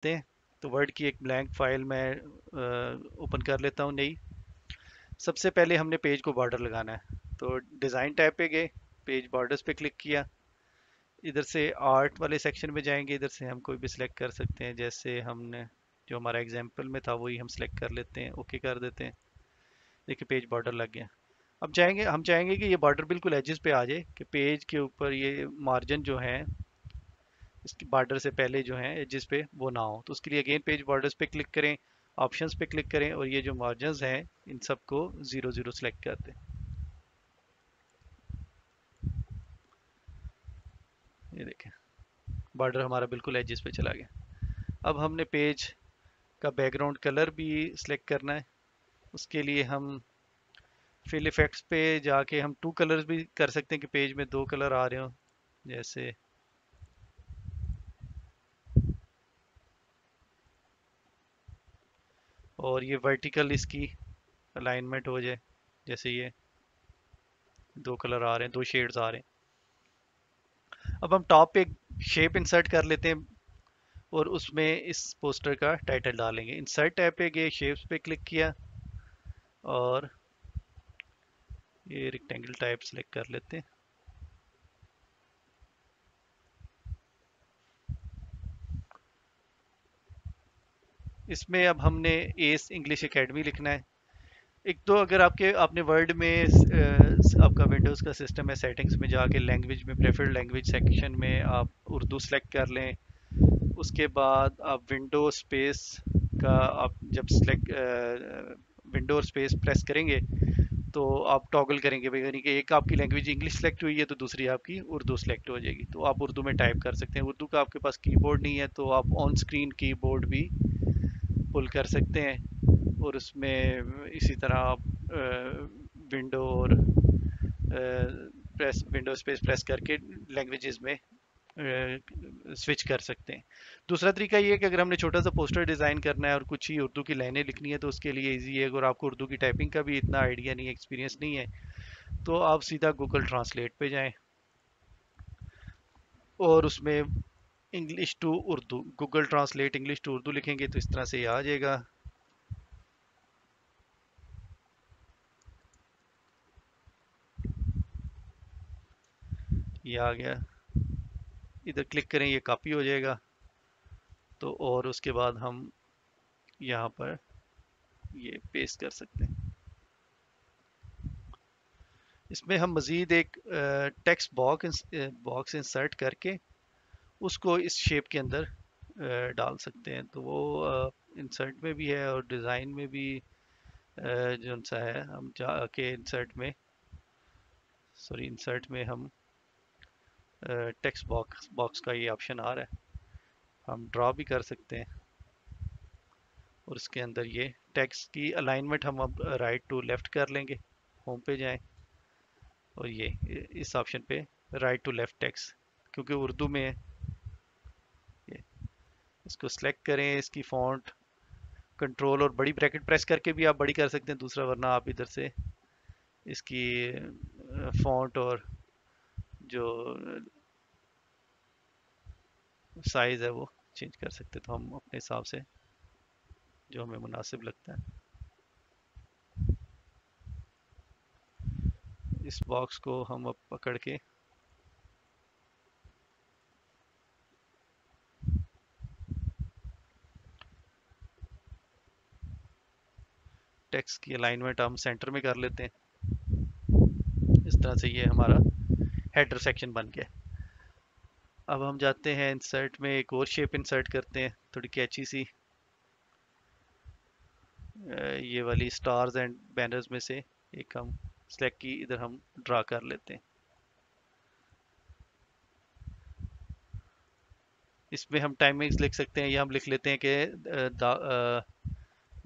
करते हैं। तो वर्ड की एक ब्लैंक फाइल मैं ओपन कर लेता हूँ नई। सबसे पहले हमने पेज को बॉर्डर लगाना है, तो डिज़ाइन टैब पे गए, पेज बॉर्डर्स पे क्लिक किया, इधर से आर्ट वाले सेक्शन में जाएंगे, इधर से हम कोई भी सिलेक्ट कर सकते हैं, जैसे हमने जो हमारा एग्जाम्पल में था वही हम सिलेक्ट कर लेते हैं, ओके कर देते हैं। देखिए पेज बॉर्डर लग गया। अब हम चाहेंगे कि ये बॉर्डर बिल्कुल एजेस पे आ जाए, कि पेज के ऊपर ये मार्जिन जो है इसकी बॉर्डर से पहले जो है एजेस पे वो ना हो। तो उसके लिए अगेन पेज बॉर्डर्स पे क्लिक करें, ऑप्शंस पे क्लिक करें और ये जो मार्जिन हैं इन सबको 0 0 सेलेक्ट कर दें। ये देखें बॉर्डर हमारा बिल्कुल एजेस पे चला गया। अब हमने पेज का बैकग्राउंड कलर भी सिलेक्ट करना है। उसके लिए हम फिल इफेक्ट्स पे जाके हम टू कलर्स भी कर सकते हैं कि पेज में दो कलर आ रहे हो, जैसे और ये वर्टिकल इसकी अलाइनमेंट हो जाए, जैसे ये दो कलर आ रहे हैं, दो शेड्स आ रहे हैं। अब हम टॉप पे एक शेप इंसर्ट कर लेते हैं और उसमें इस पोस्टर का टाइटल डालेंगे। इंसर्ट टैब पे गए, शेप्स पे क्लिक किया और ये रेक्टेंगल टाइप सेलेक्ट कर लेते हैं। इसमें अब हमने एस इंग्लिश एकेडमी लिखना है। एक तो अगर आपने वर्ड में आपका विंडोज़ का सिस्टम है, सेटिंग्स में जाके लैंग्वेज में प्रेफर्ड लैंग्वेज सेक्शन में आप उर्दू सेलेक्ट कर लें। उसके बाद आप विंडो स्पेस का आप जब सेलेक्ट विंडो स्पेस प्रेस करेंगे तो आप टॉगल करेंगे भाई, यानी कि एक आपकी लैंग्वेज इंग्लिश सेलेक्ट हुई है तो दूसरी आपकी उर्दू सेलेक्ट हो जाएगी, तो आप उर्दू में टाइप कर सकते हैं। उर्दू का आपके पास कीबोर्ड नहीं है तो आप ऑन स्क्रीन कीबोर्ड भी पुल कर सकते हैं और उसमें इसी तरह आप विंडो और प्रेस विंडो स्पेस प्रेस करके लैंग्वेजेस में स्विच कर सकते हैं। दूसरा तरीका ये है कि अगर हमने छोटा सा पोस्टर डिज़ाइन करना है और कुछ ही उर्दू की लाइनें लिखनी है तो उसके लिए इजी है। अगर आपको उर्दू की टाइपिंग का भी इतना आइडिया नहीं है, एक्सपीरियंस नहीं है, तो आप सीधा गूगल ट्रांसलेट पे जाएं और उसमें English to Urdu, Google translate English to Urdu लिखेंगे तो इस तरह से ये आ जाएगा। ये आ गया, इधर क्लिक करें ये कॉपी हो जाएगा। तो और उसके बाद हम यहाँ पर ये पेस्ट कर सकते हैं। इसमें हम मज़ीद एक टेक्स्ट बॉक्स इंसर्ट करके उसको इस शेप के अंदर डाल सकते हैं। तो वो इंसर्ट में भी है और डिज़ाइन में भी जो सा है, हम जाके इंसर्ट में, सॉरी इंसर्ट में हम टेक्स्ट बॉक्स का ये ऑप्शन आ रहा है, हम ड्रॉ भी कर सकते हैं और इसके अंदर ये टेक्स्ट की अलाइनमेंट हम अब राइट टू लेफ्ट कर लेंगे। होम पे जाएं और ये इस ऑप्शन पे राइट टू लेफ्ट टेक्स्ट, क्योंकि उर्दू में है ये, इसको सिलेक्ट करें। इसकी फ़ॉन्ट कंट्रोल और बड़ी ब्रैकेट प्रेस करके भी आप बड़ी कर सकते हैं दूसरा, वरना आप इधर से इसकी फ़ॉन्ट और जो साइज़ है वो चेंज कर सकते हैं, तो हम अपने हिसाब से जो हमें मुनासिब लगता है। इस बॉक्स को हम अब पकड़ के टेक्स्ट की अलाइनमेंट हम सेंटर में कर लेते हैं। इस तरह से ये हमारा हेडर सेक्शन बन गया। अब हम जाते हैं इंसर्ट में, एक और शेप इंसर्ट करते हैं थोड़ी कैची सी, ये वाली स्टार्स एंड बैनर्स में से एक हम सेलेक्ट की, इधर हम ड्रा कर लेते हैं। इसमें हम टाइमिंग्स लिख सकते हैं, या हम लिख लेते हैं कि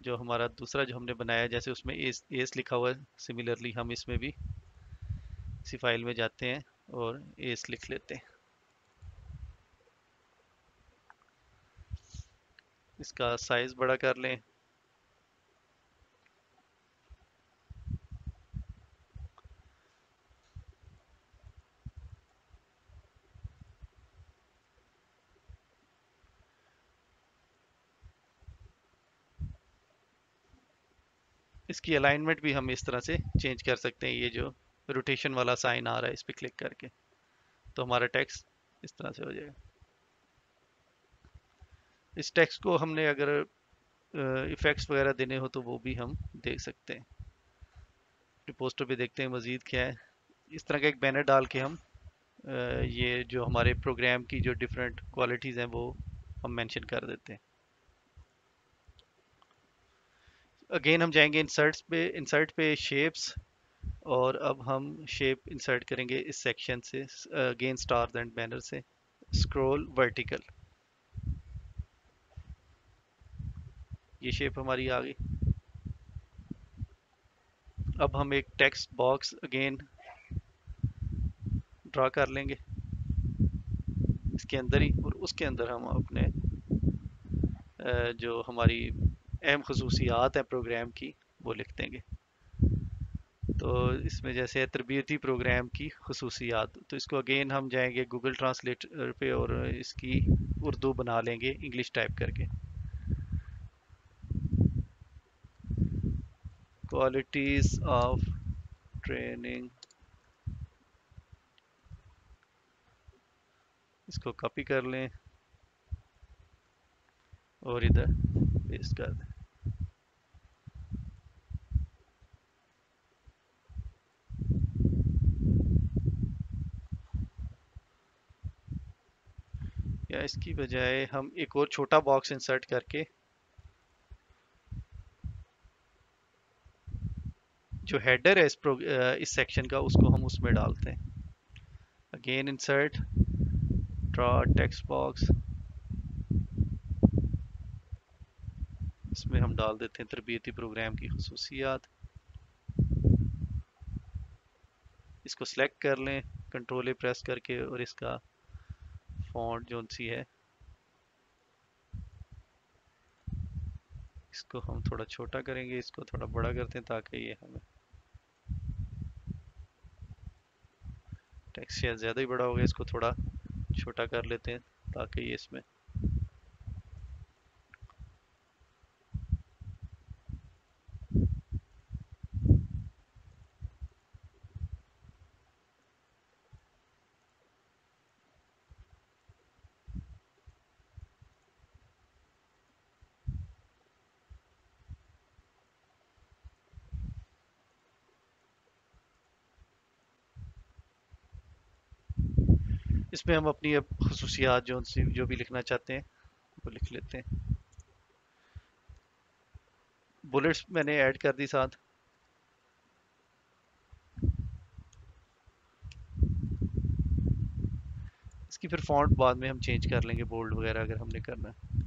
जो हमारा दूसरा जो हमने बनाया जैसे उसमें एस एस लिखा हुआ है, सिमिलरली हम इसमें भी इसी फाइल में जाते हैं और एस लिख लेते हैं। इसका साइज बड़ा कर लें। इसकी अलाइनमेंट भी हम इस तरह से चेंज कर सकते हैं। ये जो रोटेशन वाला साइन आ रहा है इस पर क्लिक करके, तो हमारा टेक्स्ट इस तरह से हो जाएगा। इस टेक्स्ट को हमने अगर इफेक्ट्स वगैरह देने हो तो वो भी हम दे सकते हैं। पोस्टर पे देखते हैं मजीद क्या है। इस तरह का एक बैनर डाल के हम ये जो हमारे प्रोग्राम की जो डिफरेंट क्वालिटीज़ हैं वो हम मेंशन कर देते हैं। अगेन हम जाएंगे इंसर्ट पे शेप्स, और अब हम शेप इंसर्ट करेंगे इस सेक्शन से, अगेन स्टार्स एंड बैनर से, स्क्रॉल वर्टिकल। ये शेप हमारी आ गई। अब हम एक टेक्स्ट बॉक्स अगेन ड्रा कर लेंगे इसके अंदर ही, और उसके अंदर हम अपने जो हमारी अहम खसूसियात हैं प्रोग्राम की वो लिख देंगे। तो इसमें जैसे है तरबियती प्रोग्राम की खसूसियात, तो इसको अगेन हम जाएंगे गूगल ट्रांसलेटर पे और इसकी उर्दू बना लेंगे इंग्लिश टाइप करके। क्वालिटीज ऑफ ट्रेनिंग, इसको कॉपी कर लें और इधर पेस्ट कर दें। या इसकी बजाय हम एक और छोटा बॉक्स इंसर्ट करके जो हेडर है इस सेक्शन का उसको हम उसमें डालते हैं। Again insert, draw text box, इसमें हम डाल देते हैं तरबियती प्रोग्राम की खसूसियात। इसको सिलेक्ट कर लें कंट्रोल ए प्रेस करके, और इसका फॉन्ट जो सी है इसको हम थोड़ा छोटा करेंगे, इसको थोड़ा बड़ा करते हैं ताकि ये हमें टेक्स्ट शेयर ज़्यादा ही बड़ा हो गया। इसको थोड़ा छोटा कर लेते हैं ताकि ये इसमें इसमें हम अपनी अब खसूसियात जो भी लिखना चाहते हैं वो लिख लेते हैं। बुलेट्स मैंने ऐड कर दी साथ। इसकी फिर फॉन्ट बाद में हम चेंज कर लेंगे, बोल्ड वगैरह अगर हमने करना है।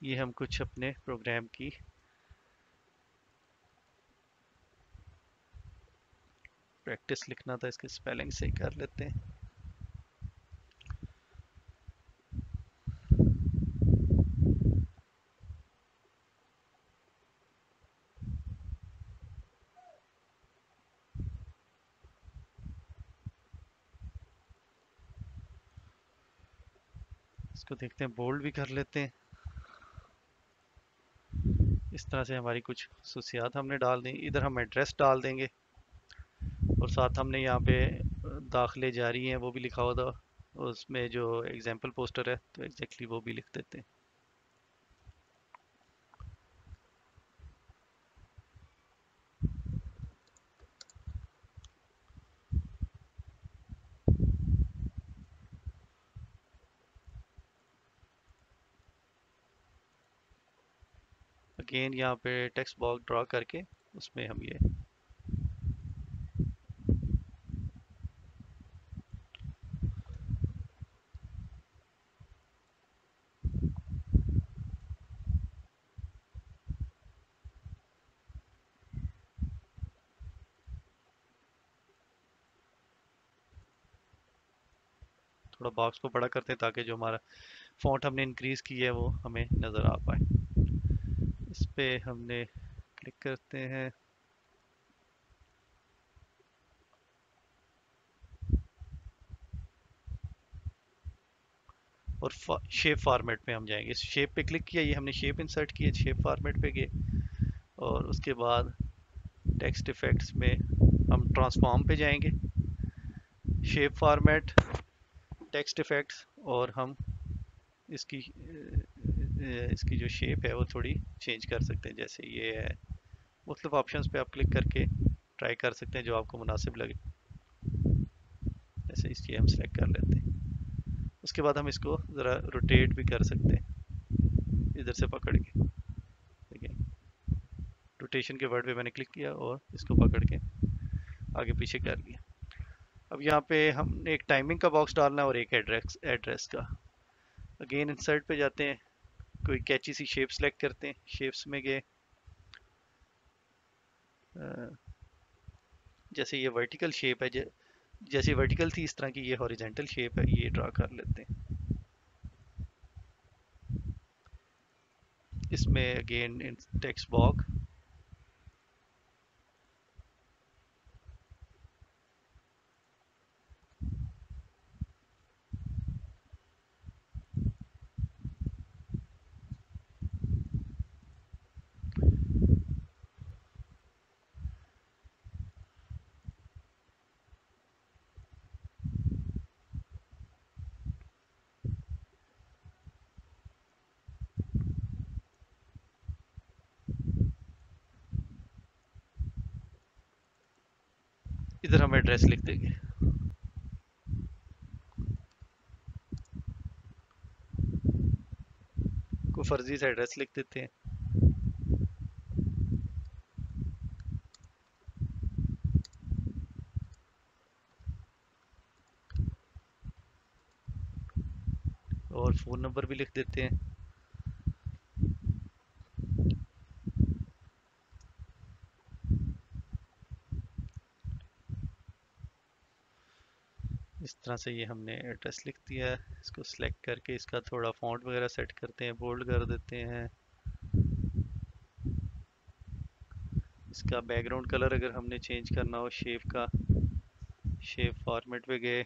ये हम कुछ अपने प्रोग्राम की प्रैक्टिस लिखना था, इसके स्पेलिंग से कर लेते हैं। इसको देखते हैं बोल्ड भी कर लेते हैं। इस तरह से हमारी कुछ खसूसियात हमने डाल दी। इधर हम एड्रेस डाल देंगे, और साथ हमने यहाँ पे दाखिले जारी हैं वो भी लिखा हुआ था, उसमें जो एग्जाम्पल पोस्टर है तो एग्जैक्टली वो भी लिख देते हैं। अगेन यहाँ पे टेक्स्ट बॉक्स ड्रा करके उसमें हम ये थोड़ा बॉक्स को बड़ा करते हैं ताकि जो हमारा फॉन्ट हमने इंक्रीज की है वो हमें नज़र आ पाए। इस पे हमने क्लिक करते हैं, और शेप फॉर्मेट पे हम जाएंगे। शेप पे क्लिक किया, ये हमने शेप इंसर्ट किया, शेप फॉर्मेट पे गए और उसके बाद टेक्स्ट इफेक्ट्स में हम ट्रांसफॉर्म पे जाएंगे, शेप फॉर्मेट, टेक्स्ट इफेक्ट्स, और हम इसकी इसकी जो शेप है वो थोड़ी चेंज कर सकते हैं। जैसे ये है, मुख्तलिफ ऑप्शंस पे आप क्लिक करके ट्राई कर सकते हैं जो आपको मुनासिब लगे। जैसे इसकी हम सेलेक्ट कर लेते हैं। उसके बाद हम इसको ज़रा रोटेट भी कर सकते हैं इधर से पकड़ के। देखिए, रोटेशन के वर्ड पे मैंने क्लिक किया और इसको पकड़ के आगे पीछे कर लिया। अब यहाँ पे हमने एक टाइमिंग का बॉक्स डालना है और एक एड्रेस एड्रेस का। अगेन इंसर्ट पे जाते हैं, कोई कैची सी शेप सेलेक्ट करते हैं, शेप्स में गए, जैसे ये वर्टिकल शेप है, जैसे वर्टिकल थी इस तरह की ये हॉरिजेंटल शेप है, ये ड्रा कर लेते हैं। इसमें अगेन इन टेक्स्ट बॉक्स इधर हम एड्रेस लिख देंगे। कोई फर्जी सा एड्रेस लिख देते हैं। और फ़ोन नंबर भी लिख देते हैं। इस तरह से ये हमने एड्रेस लिख दिया है। इसको सिलेक्ट करके इसका थोड़ा फॉन्ट वगैरह सेट करते हैं, बोल्ड कर देते हैं। इसका बैकग्राउंड कलर अगर हमने चेंज करना हो शेप का, शेप फॉर्मेट पे गए,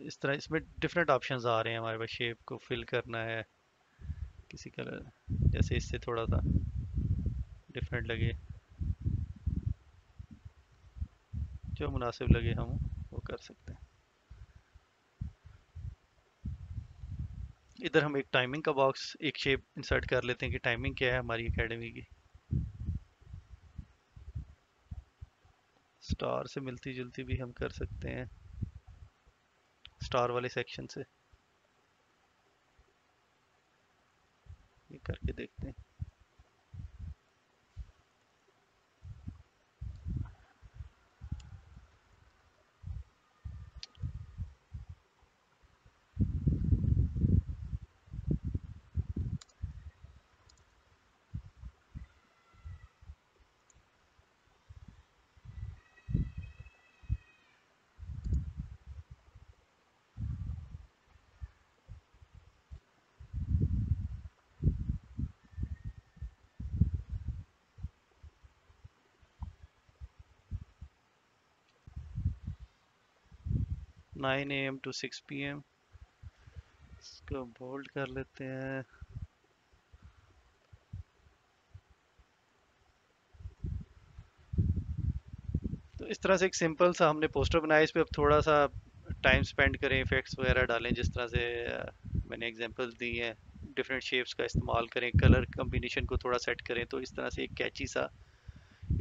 इस तरह इसमें डिफरेंट ऑप्शंस आ रहे हैं हमारे पास। शेप को फिल करना है किसी कलर, जैसे इससे थोड़ा सा डिफरेंट लगे, जो मुनासिब लगे हम वो कर सकते हैं। इधर हम एक टाइमिंग का बॉक्स, एक शेप इंसर्ट कर लेते हैं कि टाइमिंग क्या है हमारी एकेडमी की। स्टार से मिलती जुलती भी हम कर सकते हैं, स्टार वाले सेक्शन से। ये करके देखते हैं। 9 AM to 6 PM, इसको बोल्ड कर लेते हैं। तो इस तरह से एक सिंपल सा हमने पोस्टर बनाया। इस पे अब थोड़ा सा टाइम स्पेंड करें, इफेक्ट्स वगैरह डालें, जिस तरह से मैंने एग्जांपल्स दी हैं। डिफरेंट शेप्स का इस्तेमाल करें, कलर कम्बिनेशन को थोड़ा सेट करें, तो इस तरह से एक कैची सा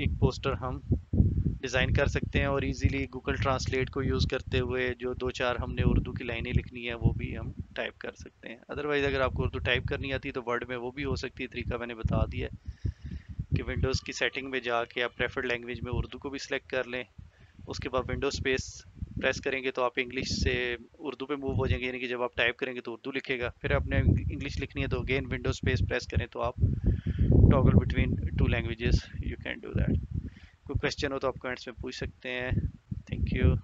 एक पोस्टर हम डिज़ाइन कर सकते हैं। और इजीली गूगल ट्रांसलेट को यूज़ करते हुए जो दो चार हमने उर्दू की लाइनें लिखनी है वो भी हम टाइप कर सकते हैं। अदरवाइज़ अगर आपको उर्दू टाइप करनी आती है तो वर्ड में वो भी हो सकती है। तरीका मैंने बता दिया है कि विंडोज़ की सेटिंग में जाके आप प्रेफर्ड लैंग्वेज में उर्दू को भी सिलेक्ट कर लें। उसके बाद विंडो स्पेस प्रेस करेंगे तो आप इंग्लिश से उर्दू पे मूव हो जाएंगे, यानी कि जब आप टाइप करेंगे तो उर्दू लिखेगा। फिर आपने इंग्लिश लिखनी है तो अगेन विंडो स्पेस प्रेस करें तो आप toggle between two languages, you can do that. कोई क्वेश्चन हो तो आप कमेंट्स में पूछ सकते हैं। Thank you.